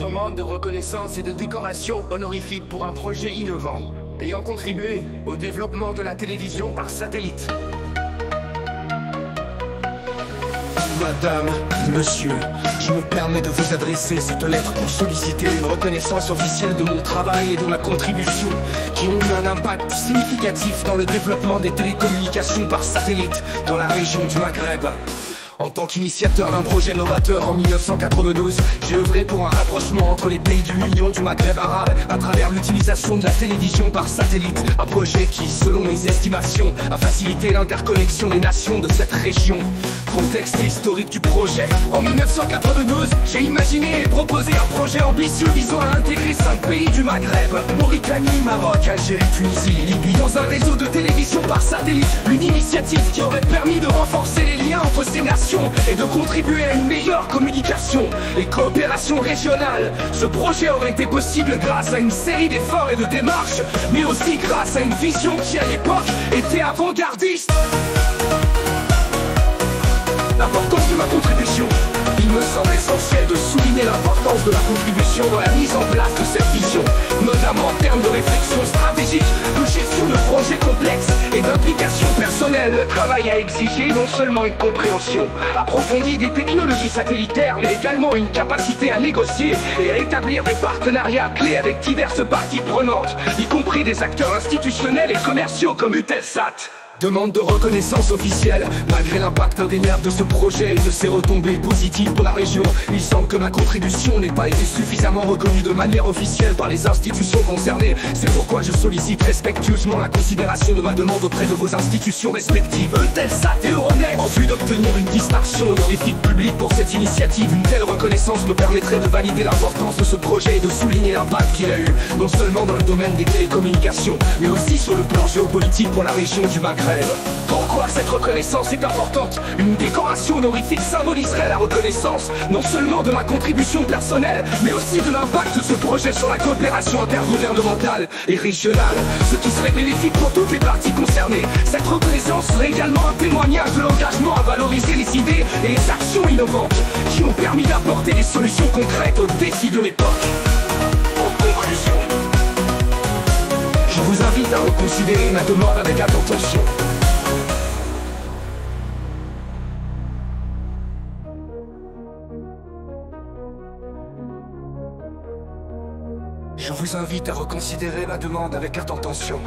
demande de reconnaissance et de décoration honorifique pour un projet innovant, ayant contribué au développement de la télévision par satellite. Madame, monsieur, je me permets de vous adresser cette lettre pour solliciter une reconnaissance officielle de mon travail et de ma contribution qui ont eu un impact significatif dans le développement des télécommunications par satellite dans la région du Maghreb. En tant qu'initiateur d'un projet novateur en 1992, j'ai œuvré pour un rapprochement entre les pays de l'Union du Maghreb arabe à travers l'utilisation de la télévision par satellite. Un projet qui, selon mes estimations, a facilité l'interconnexion des nations de cette région. Contexte historique du projet. En 1992, j'ai imaginé et proposé un projet ambitieux visant à intégrer 5 pays du Maghreb: Mauritanie, Maroc, Algérie, Tunisie, Libye, dans un réseau de télévision par satellite. Une initiative qui aurait permis de renforcer les liens entre ces nations et de contribuer à une meilleure communication et coopération régionale. Ce projet aurait été possible grâce à une série d'efforts et de démarches, mais aussi grâce à une vision qui à l'époque était avant-gardiste. L'importance de ma contribution. Il me semble essentiel de souligner l'importance de la contribution dans la mise en place de cette vision, notamment en termes de réflexion stratégique, de gestion de projets complexes et d'implication personnelle. Le travail a exigé non seulement une compréhension approfondie des technologies satellitaires, mais également une capacité à négocier et à établir des partenariats clés avec diverses parties prenantes, y compris des acteurs institutionnels et commerciaux comme Eutelsat. Demande de reconnaissance officielle. Malgré l'impact indéniable de ce projet et de ses retombées positives pour la région, il semble que ma contribution n'ait pas été suffisamment reconnue de manière officielle par les institutions concernées. C'est pourquoi je sollicite respectueusement la considération de ma demande auprès de vos institutions respectives, Eutelsat et Euronet, en vue d'obtenir une distinction honorifique publique pour cette initiative. Une telle reconnaissance me permettrait de valider l'importance de ce projet et de souligner l'impact qu'il a eu, non seulement dans le domaine des télécommunications, mais aussi sur le plan géopolitique pour la région du Maghreb. Pourquoi cette reconnaissance est importante? Une décoration honorifique symboliserait la reconnaissance, non seulement de ma contribution personnelle, mais aussi de l'impact de ce projet sur la coopération intergouvernementale et régionale, ce qui serait bénéfique pour toutes les parties concernées. Cette reconnaissance serait également un témoignage de l'engagement à valoriser les idées et les actions innovantes qui ont permis d'apporter des solutions concrètes aux défis de l'époque. En conclusion, je vous invite à reconsidérer ma demande avec attention. Je vous invite à reconsidérer ma demande avec attention.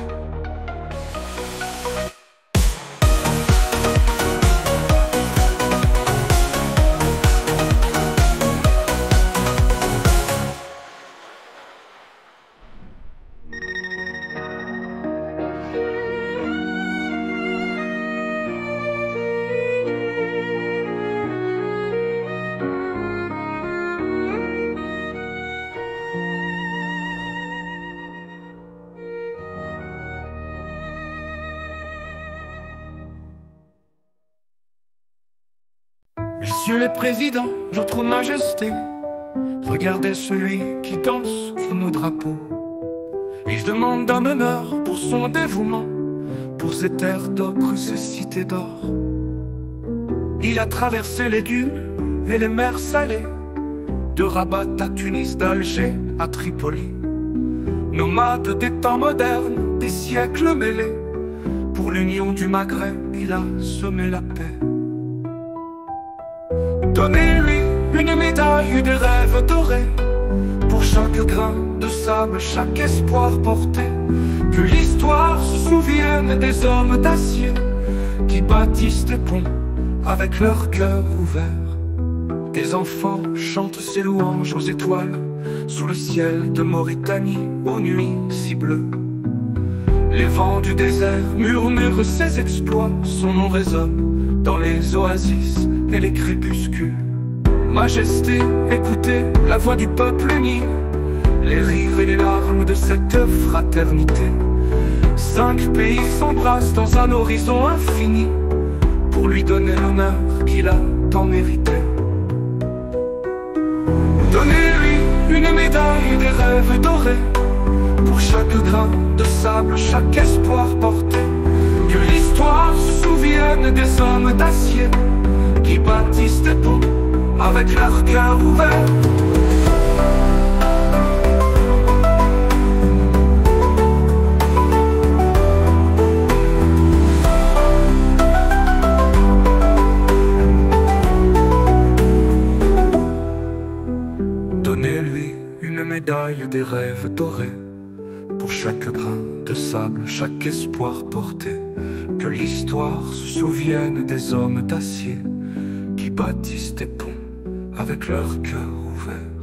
Monsieur le Président, votre Majesté, regardez celui qui danse sous nos drapeaux. Et je demande un honneur pour son dévouement, pour ces terres d'ocre, ces cités d'or. Il a traversé les dunes et les mers salées, de Rabat à Tunis, d'Alger à Tripoli. Nomade des temps modernes, des siècles mêlés, pour l'union du Maghreb, il a semé la paix. Donnez-lui une médaille de rêve doré, pour chaque grain de sable, chaque espoir porté. Que l'histoire se souvienne des hommes d'acier qui bâtissent des ponts avec leur cœur ouvert. Des enfants chantent ses louanges aux étoiles, sous le ciel de Mauritanie, aux nuits si bleues. Les vents du désert murmurent ses exploits, son nom résonne dans les oasis et les crépuscules. Majesté, écoutez la voix du peuple uni, les rires et les larmes de cette fraternité. 5 pays s'embrassent dans un horizon infini, pour lui donner l'honneur qu'il a tant mérité. Donnez-lui une médaille des rêves dorés, pour chaque grain de sable, chaque espoir porté. Que l'histoire se souvienne des hommes d'acier qui bâtissent des ponts avec leur cœur ouvert. médaille des rêves dorés. Pour chaque grain de sable, chaque espoir porté. Que l'histoire se souvienne des hommes d'acier qui bâtissent des ponts avec leur cœur ouvert.